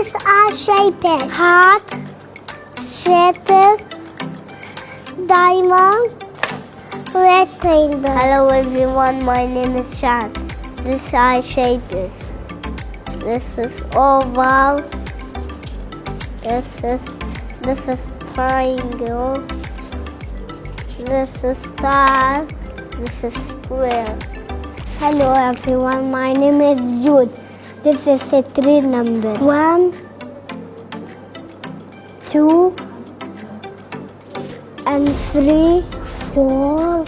These are shapes. Heart, circle, diamond, rectangle. Hello everyone, my name is Sean. These are shapes. This is oval. This is triangle. This is star. This is square. Hello everyone, my name is Jude. This is a 3 number. 1, 2, and 3, 4,